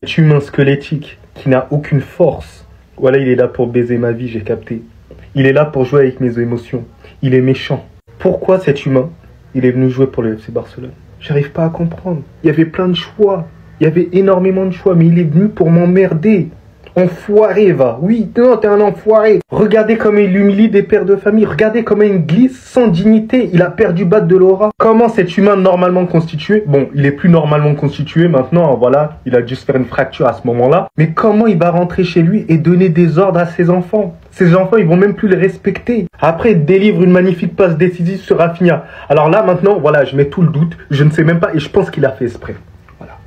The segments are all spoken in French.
Cet humain squelettique qui n'a aucune force. Voilà, il est là pour baiser ma vie, j'ai capté. Il est là pour jouer avec mes émotions. Il est méchant. Pourquoi cet humain, il est venu jouer pour le FC Barcelone? J'arrive pas à comprendre. Il y avait plein de choix. Il y avait énormément de choix, mais il est venu pour m'emmerder. Enfoiré, va. Oui, non, t'es un enfoiré. Regardez comment il humilie des pères de famille. Regardez comment il glisse sans dignité. Il a perdu Bad de Laura. Comment cet humain normalement constitué, bon, il est plus normalement constitué maintenant, voilà, il a dû se faire une fracture à ce moment-là. Mais comment il va rentrer chez lui et donner des ordres à ses enfants? Ses enfants, ils vont même plus les respecter. Après, il délivre une magnifique passe décisive sur Rafinha. Alors là, maintenant, voilà, je mets tout le doute. Je ne sais même pas et je pense qu'il a fait exprès.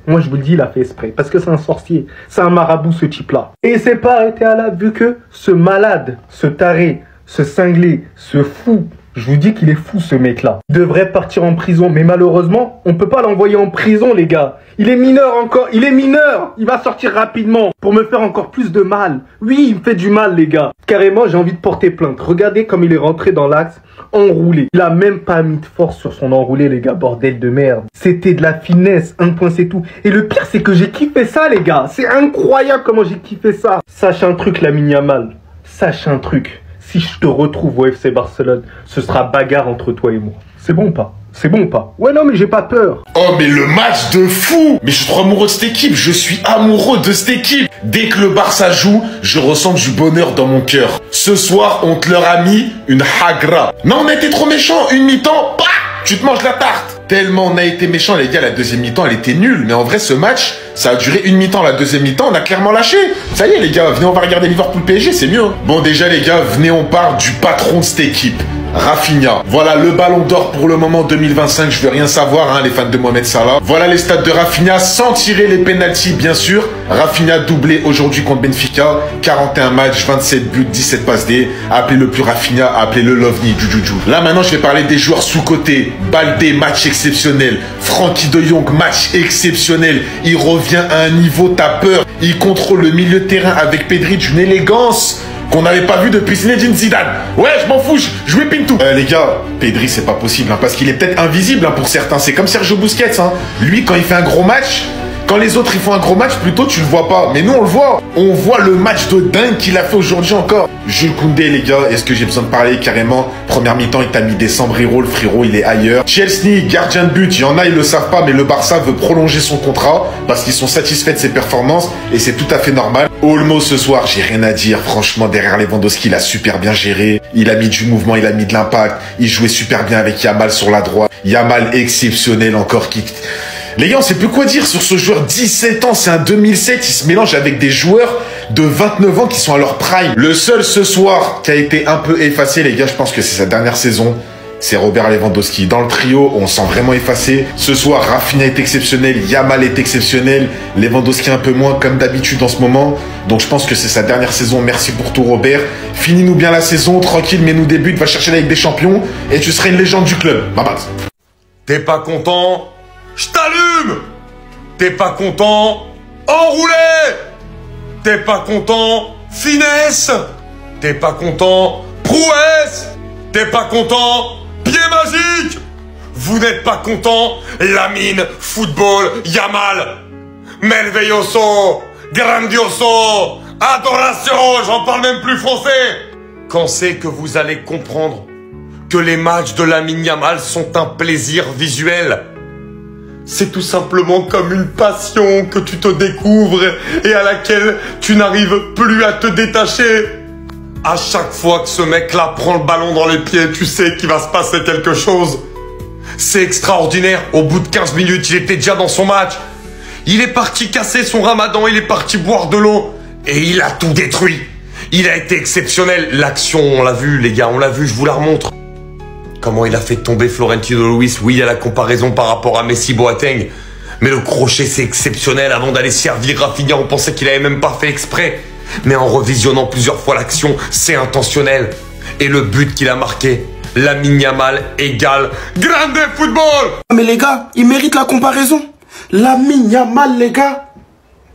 Moi, je vous le dis, il a fait exprès. Parce que c'est un sorcier. C'est un marabout, ce type-là. Et il s'est pas arrêté à là, vu que ce malade, ce taré, ce cinglé, ce fou, je vous dis qu'il est fou, ce mec-là. Il devrait partir en prison. Mais malheureusement, on peut pas l'envoyer en prison, les gars. Il est mineur encore. Il est mineur. Il va sortir rapidement pour me faire encore plus de mal. Oui, il me fait du mal, les gars. Carrément, j'ai envie de porter plainte. Regardez comme il est rentré dans l'axe. Enroulé. Il a même pas mis de force sur son enroulé, les gars, bordel de merde. C'était de la finesse, un point c'est tout. Et le pire, c'est que j'ai kiffé ça, les gars. C'est incroyable comment j'ai kiffé ça. Sache un truc, Lamine Yamal. Sache un truc. Si je te retrouve au FC Barcelone, ce sera bagarre entre toi et moi. C'est bon ou pas? C'est bon ou pas? Ouais, non, mais j'ai pas peur. Oh, mais le match de fou! Mais je suis trop amoureux de cette équipe. Je suis amoureux de cette équipe. Dès que le Barça joue, je ressens du bonheur dans mon cœur. Ce soir, on te leur a mis une hagra. Non, on a été trop méchants. Une mi-temps, bah, tu te manges la tarte. Tellement on a été méchants, les gars, la deuxième mi-temps, elle était nulle. Mais en vrai, ce match, ça a duré une mi-temps. La deuxième mi-temps, on a clairement lâché. Ça y est, les gars, venez, on va regarder Liverpool PSG, c'est mieux. Bon, déjà, les gars, venez, on parle du patron de cette équipe. Rafinha. Voilà le ballon d'or pour le moment 2025. Je veux rien savoir, hein, les fans de Mohamed Salah. Voilà les stats de Rafinha sans tirer les pénaltys, bien sûr. Rafinha doublé aujourd'hui contre Benfica. 41 matchs, 27 buts, 17 passes D. Appelez-le plus Rafinha, appelez-le Lovni, Jujuju. Là maintenant, je vais parler des joueurs sous-cotés. Baldé, match exceptionnel. Frankie de Jong, match exceptionnel. Il revient à un niveau, t'as peur. Il contrôle le milieu de terrain avec Pedri d'une élégance qu'on n'avait pas vu depuis Zinedine Zidane. Ouais, je m'en fous, je vais pin tout. Les gars, Pedri, c'est pas possible, hein, parce qu'il est peut-être invisible hein, pour certains. C'est comme Sergio Busquets. Hein. Lui, quand il fait un gros match, quand les autres ils font un gros match, plutôt tu le vois pas. Mais nous, on le voit. On voit le match de dingue qu'il a fait aujourd'hui encore. Jules Koundé, les gars, est-ce que j'ai besoin de parler carrément? Première mi-temps, il t'a mis des Sambrero, le frérot, il est ailleurs. Chelsea, gardien de but, il y en a, ils le savent pas, mais le Barça veut prolonger son contrat parce qu'ils sont satisfaits de ses performances et c'est tout à fait normal. Olmo ce soir, j'ai rien à dire. Franchement, derrière Lewandowski, il a super bien géré. Il a mis du mouvement, il a mis de l'impact. Il jouait super bien avec Yamal sur la droite. Yamal exceptionnel encore qui... Les gars, on sait plus quoi dire sur ce joueur. 17 ans, c'est un 2007. Il se mélange avec des joueurs de 29 ans qui sont à leur prime. Le seul ce soir qui a été un peu effacé, les gars, je pense que c'est sa dernière saison. C'est Robert Lewandowski. Dans le trio, on sent vraiment effacé. Ce soir, Rafinha est exceptionnel, Yamal est exceptionnel, Lewandowski un peu moins, comme d'habitude en ce moment. Donc je pense que c'est sa dernière saison. Merci pour tout, Robert. Finis-nous bien la saison, tranquille, mets-nous des buts, va chercher la Ligue des Champions et tu seras une légende du club. Babaz. T'es pas content? Je t'allume! T'es pas content? Enroulé! T'es pas content? Finesse! T'es pas content? Prouesse! T'es pas content? Pied magique! Vous n'êtes pas content? Lamine, football, Yamal, merveilloso, grandioso, adoration, j'en parle même plus français! Quand c'est que vous allez comprendre que les matchs de Lamine Yamal sont un plaisir visuel? C'est tout simplement comme une passion que tu te découvres et à laquelle tu n'arrives plus à te détacher. À chaque fois que ce mec-là prend le ballon dans les pieds, tu sais qu'il va se passer quelque chose. C'est extraordinaire. Au bout de 15 minutes, il était déjà dans son match. Il est parti casser son ramadan, il est parti boire de l'eau. Et il a tout détruit. Il a été exceptionnel. L'action, on l'a vu, les gars, on l'a vu, je vous la remontre. Comment il a fait tomber Florentino Luis. Oui, il y a la comparaison par rapport à Messi Boateng. Mais le crochet, c'est exceptionnel. Avant d'aller servir Rafinha, on pensait qu'il avait même pas fait exprès. Mais en revisionnant plusieurs fois l'action, c'est intentionnel. Et le but qu'il a marqué, Lamine Yamal égale Grande Football. Mais les gars, il mérite la comparaison. Lamine Yamal, les gars.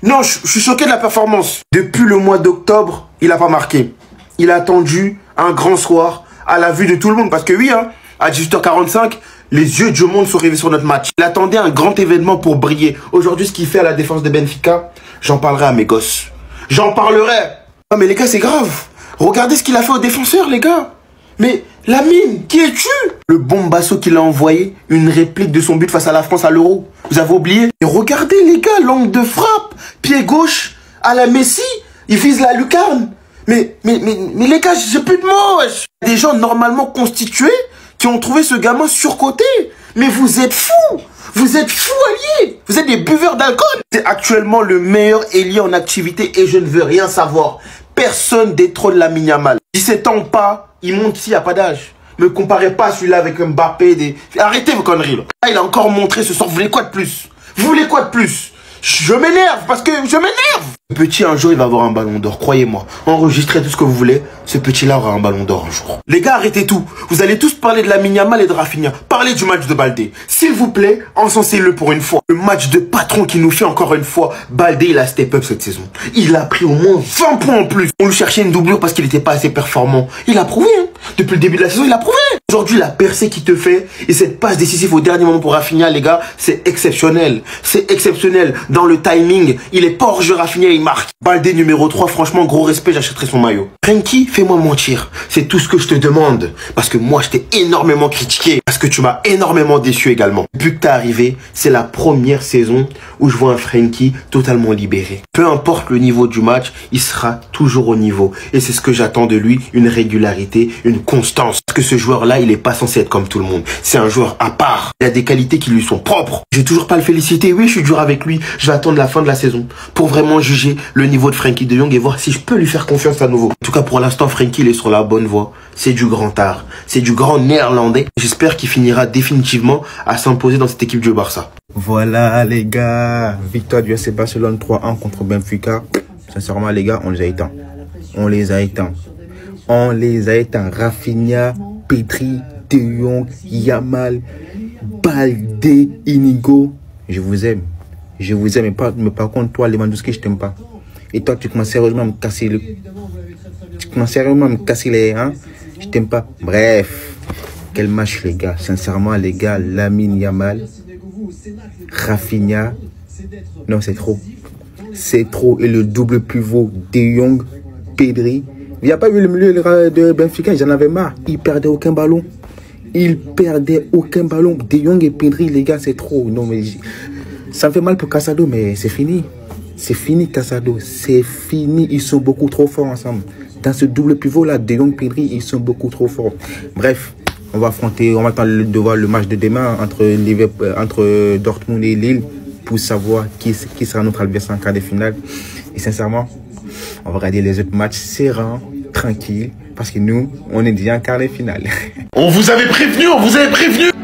Non, je suis choqué de la performance. Depuis le mois d'octobre, il a pas marqué. Il a attendu un grand soir à la vue de tout le monde. Parce que oui, hein, à 18h45, les yeux du monde sont rivés sur notre match. Il attendait un grand événement pour briller. Aujourd'hui, ce qu'il fait à la défense de Benfica, j'en parlerai à mes gosses. J'en parlerai. Non mais les gars, c'est grave. Regardez ce qu'il a fait aux défenseurs, les gars. Mais Lamine, qui es-tu? Le bombasso qu'il a envoyé, une réplique de son but face à la France à l'Euro. Vous avez oublié? Et regardez les gars, l'angle de frappe, pied gauche, à la Messi, il vise la lucarne. Mais les gars, j'ai plus de mots, wesh. Des gens normalement constitués qui ont trouvé ce gamin surcoté. Mais vous êtes fous. Vous êtes fous, alliés. Vous êtes des buveurs d'alcool. C'est actuellement le meilleur ailier en activité et je ne veux rien savoir. Personne détrône Lamine Yamal. 17 ans ou pas, il monte ici, il n'y a pas d'âge. Me comparez pas celui-là avec Mbappé. Arrêtez vos conneries, là. Il a encore montré ce soir. Vous voulez quoi de plus? Vous voulez quoi de plus? Je m'énerve parce que je m'énerve. Ce petit, un jour, il va avoir un ballon d'or. Croyez-moi. Enregistrez tout ce que vous voulez. Ce petit-là aura un ballon d'or un jour. Les gars, arrêtez tout. Vous allez tous parler de Lamine Yamal et de Rafinha. Parlez du match de Baldé. S'il vous plaît, encensez-le pour une fois. Le match de patron qui nous fait encore une fois. Baldé, il a step up cette saison. Il a pris au moins 20 points en plus. On lui cherchait une doublure parce qu'il n'était pas assez performant. Il a prouvé, hein. Depuis le début de la saison, il a prouvé. Aujourd'hui, la percée qu'il te fait et cette passe décisive au dernier moment pour Rafinha, les gars, c'est exceptionnel. C'est exceptionnel. Dans le timing, il est pas hors jeu, Rafinha, il marque. Baldé numéro 3, franchement, gros respect, j'achèterai son maillot. Frenkie, fais-moi mentir. C'est tout ce que je te demande. Parce que moi, je t'ai énormément critiqué. Parce que tu m'as énormément déçu également. Depuis que t'es arrivé, c'est la première saison où je vois un Frenkie totalement libéré. Peu importe le niveau du match, il sera toujours au niveau. Et c'est ce que j'attends de lui, une régularité, une constance. Parce que ce joueur-là, il est pas censé être comme tout le monde. C'est un joueur à part. Il a des qualités qui lui sont propres. Je vais toujours pas le féliciter. Oui, je suis dur avec lui. Je vais attendre la fin de la saison pour vraiment juger le niveau de Frenkie de Jong et voir si je peux lui faire confiance à nouveau. En tout cas, pour l'instant, Frenkie, il est sur la bonne voie. C'est du grand art. C'est du grand néerlandais. J'espère qu'il finira définitivement à s'imposer dans cette équipe du Barça. Voilà, les gars. Victoire du FC Barcelone 3-1 contre Benfica. Sincèrement, les gars, on les a éteints. On les a éteints. On les a éteints. Rafinha, Pedri, De Jong, Yamal, Baldé, Inigo. Je vous aime. Je vous aime. Mais par contre, toi, Lewandowski, je t'aime pas. Et toi, tu commences sérieusement à me casser le... Tu commences sérieusement à me casser les... Hein? Je t'aime pas. Bref. Quel match, les gars. Sincèrement, les gars, Lamine Yamal, Rafinha. Non, c'est trop. C'est trop. Et le double pivot, De Jong, Pedri. Il n'y a pas eu le milieu de Benfica, j'en avais marre. Il perdait aucun ballon. Il perdait aucun ballon. De Jong et Pedri, les gars, c'est trop. Non, mais ça me fait mal pour Casado, mais c'est fini. C'est fini, Casado. C'est fini. Ils sont beaucoup trop forts ensemble. Dans ce double pivot-là, De Jong, Pedri, ils sont beaucoup trop forts. Bref, on va attendre de voir le match de demain entre Dortmund et Lille pour savoir qui sera notre adversaire en quart de finale. Et sincèrement, on va regarder les autres matchs sereins, tranquilles, parce que nous, on est déjà en quart de finale. On vous avait prévenu,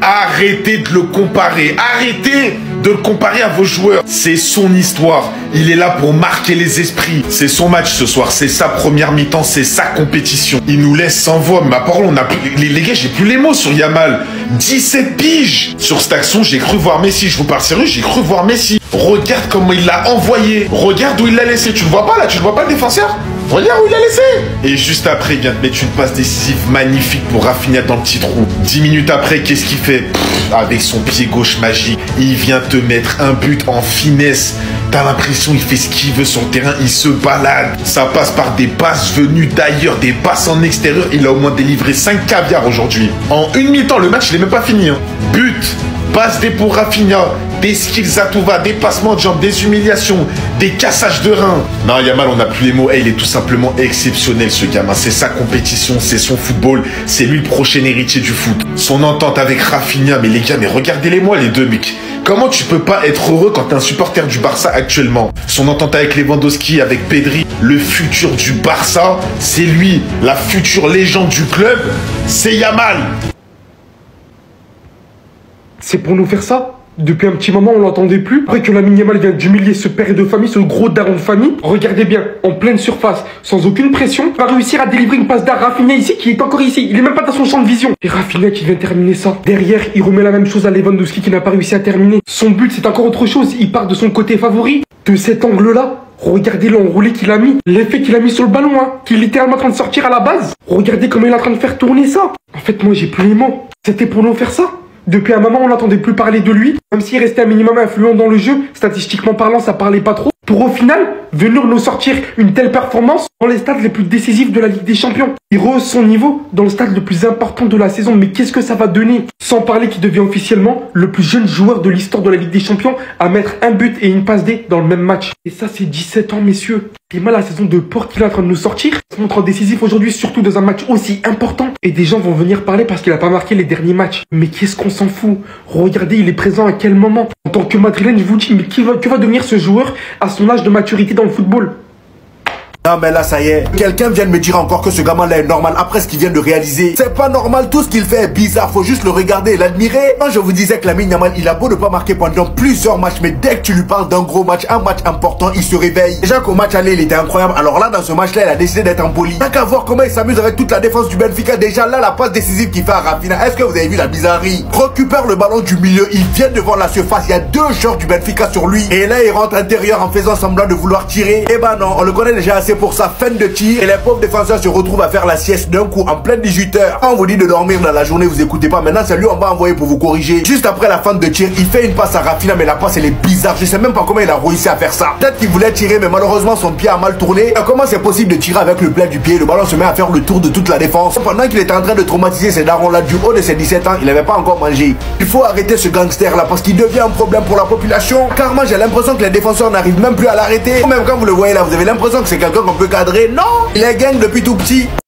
Arrêtez de le comparer, arrêtez de le comparer à vos joueurs. C'est son histoire, il est là pour marquer les esprits. C'est son match ce soir, c'est sa première mi-temps, c'est sa compétition. Il nous laisse sans voix, ma parole, on a plus... Les gars, j'ai plus les mots sur Yamal. 17 piges. Sur cette action, j'ai cru voir Messi, je vous parle sérieux, j'ai cru voir Messi. Regarde comment il l'a envoyé, regarde où il l'a laissé, tu le vois pas là, tu le vois pas le défenseur? Regarde où il l'a laissé. Et juste après, il vient te mettre une passe décisive magnifique pour Rafinha dans le petit trou. 10 minutes après, qu'est-ce qu'il fait? Avec son pied gauche magique, il vient te mettre un but en finesse. T'as l'impression il fait ce qu'il veut sur le terrain, il se balade. Ça passe par des passes venues d'ailleurs, des passes en extérieur. Il a au moins délivré 5 caviars aujourd'hui. En une mi-temps, le match, il n'est même pas fini. Hein. But, passe des pour Rafinha, des skills à tout va, des passements de jambes, des humiliations, des cassages de reins. Non, Yamal, on n'a plus les mots. Il est tout simplement exceptionnel, ce gamin. C'est sa compétition, c'est son football. C'est lui le prochain héritier du foot. Son entente avec Rafinha, mais les gars, mais regardez-les-moi, les deux, mec. Comment tu peux pas être heureux quand t'es un supporter du Barça actuellement? Son entente avec Lewandowski, avec Pedri, le futur du Barça, c'est lui. La future légende du club, c'est Yamal. C'est pour nous faire ça? Depuis un petit moment, on l'entendait plus. Après que Lamine Yamal vient d'humilier ce père de famille, ce gros daron de famille. Regardez bien, en pleine surface, sans aucune pression, va réussir à délivrer une passe d'à Rafinha ici, qui est encore ici. Il est même pas dans son champ de vision. Et Rafinha qui vient terminer ça. Derrière, il remet la même chose à Lewandowski qui n'a pas réussi à terminer. Son but, c'est encore autre chose. Il part de son côté favori. De cet angle-là, regardez l'enroulé qu'il a mis. L'effet qu'il a mis sur le ballon, hein, qui est littéralement en train de sortir à la base. Regardez comment il est en train de faire tourner ça. En fait, moi, j'ai plus les mots. C'était pour nous faire ça. Depuis un moment, on n'entendait plus parler de lui. Même s'il restait un minimum influent dans le jeu, statistiquement parlant, ça parlait pas trop. Pour au final, venir nous sortir une telle performance dans les stades les plus décisifs de la Ligue des Champions. Il rehausse son niveau dans le stade le plus important de la saison. Mais qu'est-ce que ça va donner? Sans parler qu'il devient officiellement le plus jeune joueur de l'histoire de la Ligue des Champions à mettre un but et une passe D dans le même match. Et ça, c'est 17 ans, messieurs. Et mal la saison de Porte qu'il est en train de nous sortir se montre décisif aujourd'hui, surtout dans un match aussi important. Et des gens vont venir parler parce qu'il a pas marqué les derniers matchs. Mais qu'est-ce qu'on s'en fout? Regardez, il est présent à quel moment? En tant que madrilène, je vous dis, mais que va devenir ce joueur à son âge de maturité dans le football? Non mais là ça y est, quelqu'un vient de me dire encore que ce gamin là est normal après ce qu'il vient de réaliser. C'est pas normal, tout ce qu'il fait est bizarre, faut juste le regarder et l'admirer. Moi je vous disais que Lamine Yamal, il a beau ne pas marquer pendant plusieurs matchs, mais dès que tu lui parles d'un gros match, un match important, il se réveille. Déjà qu'au match aller il était incroyable, alors là dans ce match là il a décidé d'être impoli. T'as qu'à voir comment il s'amuse avec toute la défense du Benfica. Déjà là la passe décisive qu'il fait à Rafinha, est-ce que vous avez vu la bizarrerie? Récupère le ballon du milieu, il vient devant la surface, il y a deux joueurs du Benfica sur lui. Et là il rentre intérieur en faisant semblant de vouloir tirer. Et bah non, on le connaît déjà assez pour sa fin de tir et les pauvres défenseurs se retrouvent à faire la sieste d'un coup en pleine 18h. Quand on vous dit de dormir dans la journée, vous écoutez pas. Maintenant c'est lui on va envoyer pour vous corriger. Juste après la fin de tir, il fait une passe à Rafinha, mais la passe elle est bizarre. Je sais même pas comment il a réussi à faire ça. Peut-être qu'il voulait tirer, mais malheureusement son pied a mal tourné. Et comment c'est possible de tirer avec le plat du pied? Le ballon se met à faire le tour de toute la défense. Pendant qu'il était en train de traumatiser ces darons là du haut de ses 17 ans, il n'avait pas encore mangé. Il faut arrêter ce gangster là parce qu'il devient un problème pour la population. Car moi j'ai l'impression que les défenseurs n'arrivent même plus à l'arrêter. Même quand vous le voyez là, vous avez l'impression que c'est quelqu'un qu'on peut cadrer. Non, il est gang depuis tout petit.